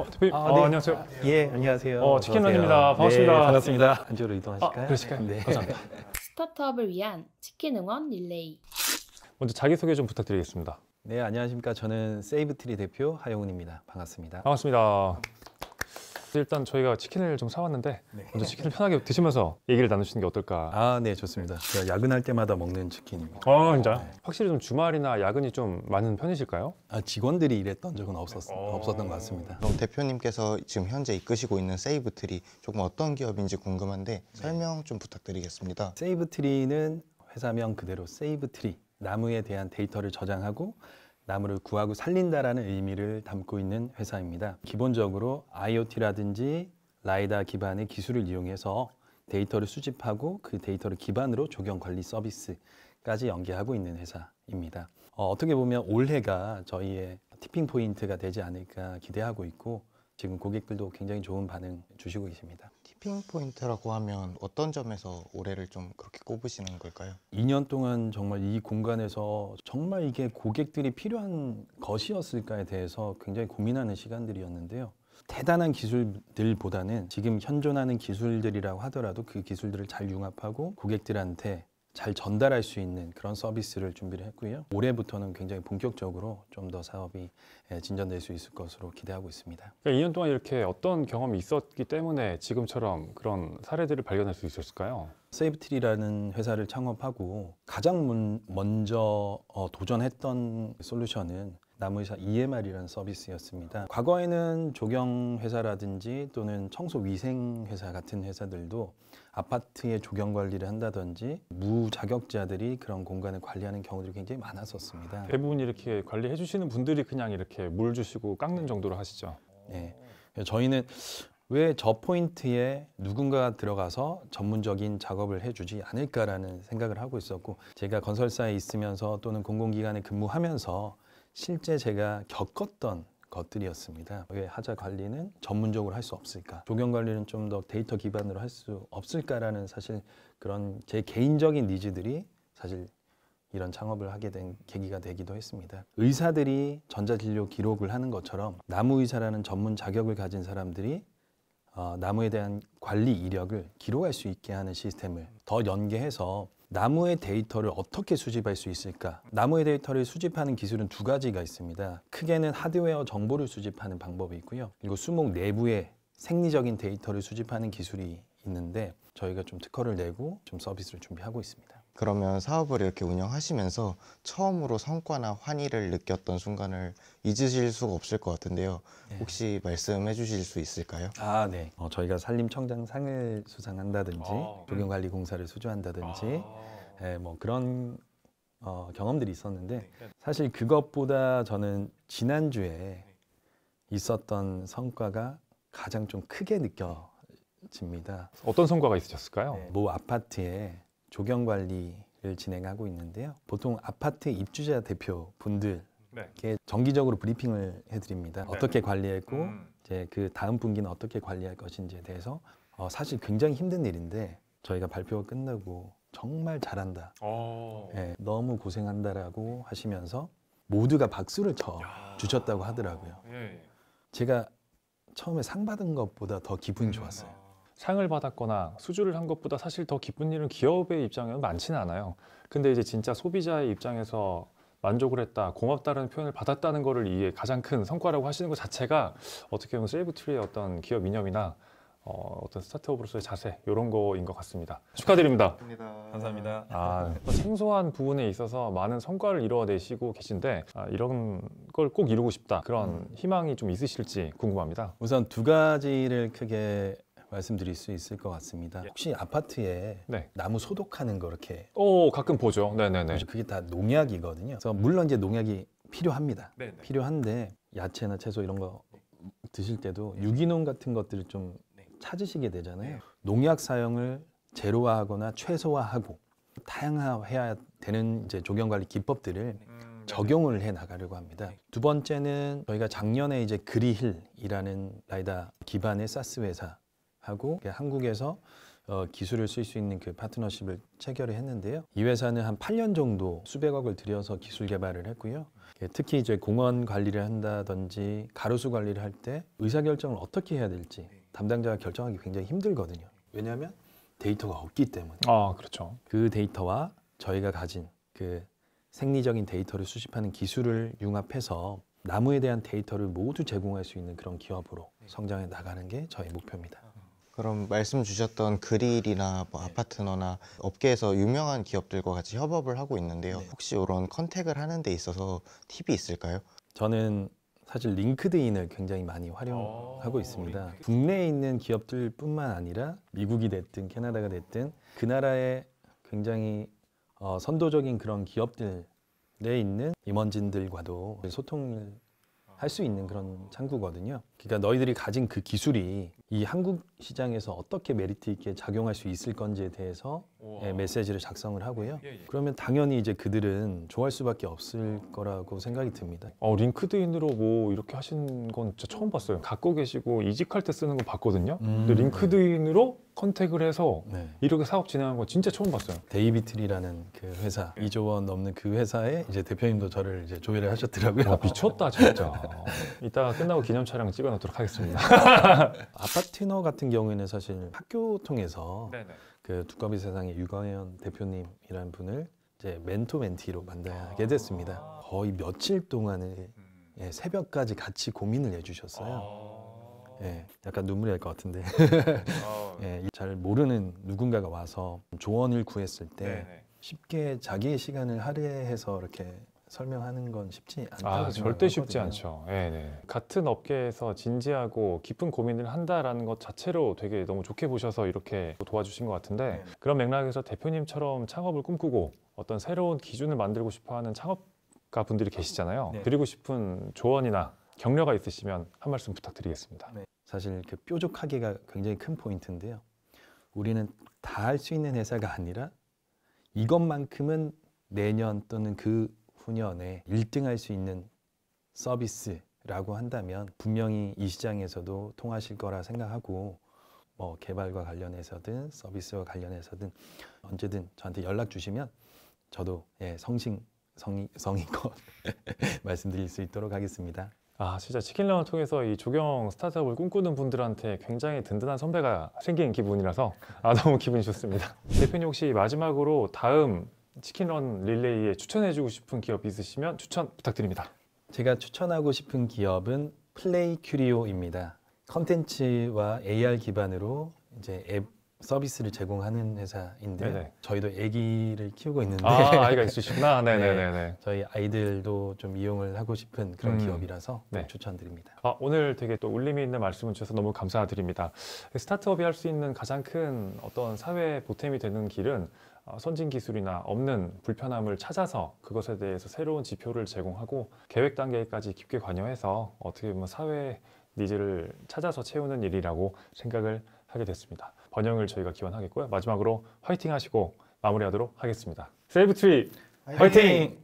대표님, 네. 안녕하세요. 예, 안녕하세요. 치킨런입니다. 반갑습니다. 네, 반갑습니다. 안쪽으로 이동하실까요? 그러실까요? 네. 감사합니다. 스타트업을 위한 치킨 응원 릴레이. 먼저 자기소개 좀 부탁드리겠습니다. 네, 안녕하십니까. 저는 세이브트리 대표 하영훈입니다. 반갑습니다. 반갑습니다. 일단 저희가 치킨을 좀 사왔는데 네. 먼저 치킨을 편하게 드시면서 얘기를 나누시는 게 어떨까? 네, 좋습니다. 제가 야근할 때마다 먹는 치킨입니다. 진짜? 네. 확실히 좀 주말이나 야근이 좀 많은 편이실까요? 직원들이 일했던 적은 없었던 것 같습니다. 그럼 대표님께서 지금 현재 이끄시고 있는 세이브트리 조금 어떤 기업인지 궁금한데 설명 좀 부탁드리겠습니다. 세이브트리는 회사명 그대로 세이브트리, 나무에 대한 데이터를 저장하고 나무를 구하고 살린다라는 의미를 담고 있는 회사입니다. 기본적으로 IoT라든지 라이다 기반의 기술을 이용해서 데이터를 수집하고 그 데이터를 기반으로 조경 관리 서비스까지 연계하고 있는 회사입니다. 어떻게 보면 올해가 저희의 티핑 포인트가 되지 않을까 기대하고 있고 지금 고객들도 굉장히 좋은 반응 주시고 계십니다. 티핑 포인트라고 하면 어떤 점에서 올해를 좀 그렇게 꼽으시는 걸까요? 2년 동안 정말 이 공간에서 정말 이게 고객들이 필요한 것이었을까에 대해서 굉장히 고민하는 시간들이었는데요. 대단한 기술들보다는 지금 현존하는 기술들이라고 하더라도 그 기술들을 잘 융합하고 고객들한테 잘 전달할 수 있는 그런 서비스를 준비를 했고요. 올해부터는 굉장히 본격적으로 좀 더 사업이 진전될 수 있을 것으로 기대하고 있습니다. 그러니까 2년 동안 이렇게 어떤 경험이 있었기 때문에 지금처럼 그런 사례들을 발견할 수 있었을까요? 세이브트리라는 회사를 창업하고 가장 먼저 도전했던 솔루션은 나무회사 EMR이라는 서비스였습니다. 과거에는 조경회사라든지 또는 청소위생회사 같은 회사들도 아파트의 조경 관리를 한다든지 무자격자들이 그런 공간을 관리하는 경우들이 굉장히 많았었습니다. 대부분 이렇게 관리해 주시는 분들이 그냥 이렇게 물 주시고 깎는 정도로 하시죠? 네. 저희는 왜 저 포인트에 누군가가 들어가서 전문적인 작업을 해주지 않을까라는 생각을 하고 있었고 제가 건설사에 있으면서 또는 공공기관에 근무하면서 실제 제가 겪었던 것들이었습니다. 왜 하자 관리는 전문적으로 할 수 없을까? 조경 관리는 좀 더 데이터 기반으로 할 수 없을까라는 사실 그런 제 개인적인 니즈들이 사실 이런 창업을 하게 된 계기가 되기도 했습니다. 의사들이 전자진료 기록을 하는 것처럼 나무의사라는 전문 자격을 가진 사람들이 나무에 대한 관리 이력을 기록할 수 있게 하는 시스템을 더 연계해서 나무의 데이터를 어떻게 수집할 수 있을까? 나무의 데이터를 수집하는 기술은 두 가지가 있습니다. 크게는 하드웨어 정보를 수집하는 방법이 있고요. 그리고 수목 내부의 생리적인 데이터를 수집하는 기술이 있는데 저희가 좀 특허를 내고 좀 서비스를 준비하고 있습니다. 그러면 사업을 이렇게 운영하시면서 처음으로 성과나 환희를 느꼈던 순간을 잊으실 수가 없을 것 같은데요. 혹시 말씀해 주실 수 있을까요? 네. 저희가 산림청장상을 수상한다든지 조경관리공사를 수주한다든지 뭐 그런 경험들이 있었는데 사실 그것보다 저는 지난주에 있었던 성과가 가장 좀 크게 느껴집니다. 어떤 성과가 있으셨을까요? 모 아파트에 조경 관리를 진행하고 있는데요. 보통 아파트 입주자 대표분들께 정기적으로 브리핑을 해드립니다. 어떻게 관리했고 이제 그 다음 분기는 어떻게 관리할 것인지에 대해서 사실 굉장히 힘든 일인데 저희가 발표가 끝나고 정말 잘한다. 너무 고생한다라고 하시면서 모두가 박수를 쳐 주셨다고 하더라고요. 제가 처음에 상 받은 것보다 더 기분이 좋았어요. 상을 받았거나 수주를 한 것보다 사실 더 기쁜 일은 기업의 입장에는 많지는 않아요. 근데 이제 진짜 소비자의 입장에서 만족을 했다, 고맙다는 표현을 받았다는 거를 이게 가장 큰 성과라고 하시는 것 자체가 어떻게 보면 세이브트리의 어떤 기업 이념이나 어떤 스타트업으로서의 자세 이런 거인 것 같습니다. 축하드립니다. 감사합니다. 생소한 부분에 있어서 많은 성과를 이뤄내시고 계신데 이런 걸 꼭 이루고 싶다 그런 희망이 좀 있으실지 궁금합니다. 우선 두 가지를 크게 말씀드릴 수 있을 것 같습니다. 혹시 아파트에 나무 소독하는 거 이렇게 가끔 보죠. 네네네. 그게 다 농약이거든요. 그래서 물론 이제 농약이 필요합니다. 필요한데 야채나 채소 이런 거 드실 때도 유기농 같은 것들을 좀 찾으시게 되잖아요. 농약 사용을 제로화하거나 최소화하고 다양화해야 되는 이제 조경 관리 기법들을 적용을 해 나가려고 합니다. 두 번째는 저희가 작년에 이제 그리힐이라는 라이다 기반의 사스 회사하고 한국에서 기술을 쓸 수 있는 그 파트너십을 체결을 했는데요. 이 회사는 한 8년 정도 수백억을 들여서 기술 개발을 했고요. 특히 이제 공원 관리를 한다든지 가로수 관리를 할 때 의사결정을 어떻게 해야 될지 담당자가 결정하기 굉장히 힘들거든요. 왜냐하면 데이터가 없기 때문에. 아, 그렇죠. 그 데이터와 저희가 가진 그 생리적인 데이터를 수집하는 기술을 융합해서 나무에 대한 데이터를 모두 제공할 수 있는 그런 기업으로 성장해 나가는 게 저희 목표입니다. 그럼 말씀 주셨던 그릴이나 뭐 아파트너나 업계에서 유명한 기업들과 같이 협업을 하고 있는데요. 혹시 이런 컨택을 하는 데 있어서 팁이 있을까요? 저는 사실 링크드인을 굉장히 많이 활용하고 있습니다. 국내에 있는 기업들뿐만 아니라 미국이 됐든 캐나다가 됐든 그 나라의 굉장히 선도적인 그런 기업들에 있는 임원진들과도 소통을 할 수 있는 그런 창구거든요. 그러니까 너희들이 가진 그 기술이 이 한국 시장에서 어떻게 메리트 있게 작용할 수 있을 건지에 대해서 메시지를 작성을 하고요. 그러면 당연히 이제 그들은 좋아할 수밖에 없을 거라고 생각이 듭니다. 링크드인으로 뭐 이렇게 하신 건 진짜 처음 봤어요. 갖고 계시고 이직할 때 쓰는 거 봤거든요. 근데 링크드인으로 컨택을 해서 네. 이렇게 사업 진행한 거 진짜 처음 봤어요. 데이비트리라는 그 회사, 2조 원 넘는 그 회사에 이제 대표님도 저를 이제 조회를 하셨더라고요. 와, 미쳤다 진짜. 이따가 끝나고 기념 촬영 찍어 놓도록 하겠습니다. 아파트너 같은 경우에는 사실 학교 통해서 네네. 그 두꺼비 세상의 유광현 대표님이라는 분을 이제 멘토 멘티로 만나게 됐습니다. 거의 며칠 동안을 새벽까지 같이 고민을 해주셨어요. 약간 눈물이 날 것 같은데 잘 모르는 누군가가 와서 조언을 구했을 때 쉽게 자기의 시간을 할애해서 이렇게 설명하는 건 쉽지 않다고 절대 쉽지 생각하거든요. 않죠. 네네. 같은 업계에서 진지하고 깊은 고민을 한다라는 것 자체로 되게 너무 좋게 보셔서 이렇게 도와주신 것 같은데 그런 맥락에서 대표님처럼 창업을 꿈꾸고 어떤 새로운 기준을 만들고 싶어하는 창업가 분들이 계시잖아요. 드리고 싶은 조언이나 격려가 있으시면 한 말씀 부탁드리겠습니다. 사실 그 뾰족하기가 굉장히 큰 포인트인데요. 우리는 다 할 수 있는 회사가 아니라 이것만큼은 내년 또는 그 후년에 1등 할 수 있는 서비스라고 한다면 분명히 이 시장에서도 통하실 거라 생각하고 뭐 개발과 관련해서든 서비스와 관련해서든 언제든 저한테 연락 주시면 저도 성의껏 말씀드릴 수 있도록 하겠습니다. 진짜 치킨런을 통해서 이 조경 스타트업을 꿈꾸는 분들한테 굉장히 든든한 선배가 생긴 기분이라서 너무 기분이 좋습니다. 대표님 혹시 마지막으로 다음 치킨런 릴레이에 추천해주고 싶은 기업 있으시면 추천 부탁드립니다. 제가 추천하고 싶은 기업은 플레이 큐리오입니다. 컨텐츠와 AR 기반으로 이제 앱 서비스를 제공하는 회사인데요. 네네. 저희도 아기를 키우고 있는데 아이가 있으시구나. 네네네. 네, 저희 아이들도 좀 이용을 하고 싶은 그런 기업이라서 네. 추천드립니다. 오늘 되게 또 울림이 있는 말씀을 주셔서 너무 감사드립니다. 스타트업이 할 수 있는 가장 큰 어떤 사회 보탬이 되는 길은 선진 기술이나 없는 불편함을 찾아서 그것에 대해서 새로운 지표를 제공하고 계획 단계까지 깊게 관여해서 어떻게 보면 사회 니즈를 찾아서 채우는 일이라고 생각을 하게 됐습니다. 번영을 저희가 기원하겠고요. 마지막으로 화이팅 하시고 마무리하도록 하겠습니다. 세이브 트리 화이팅!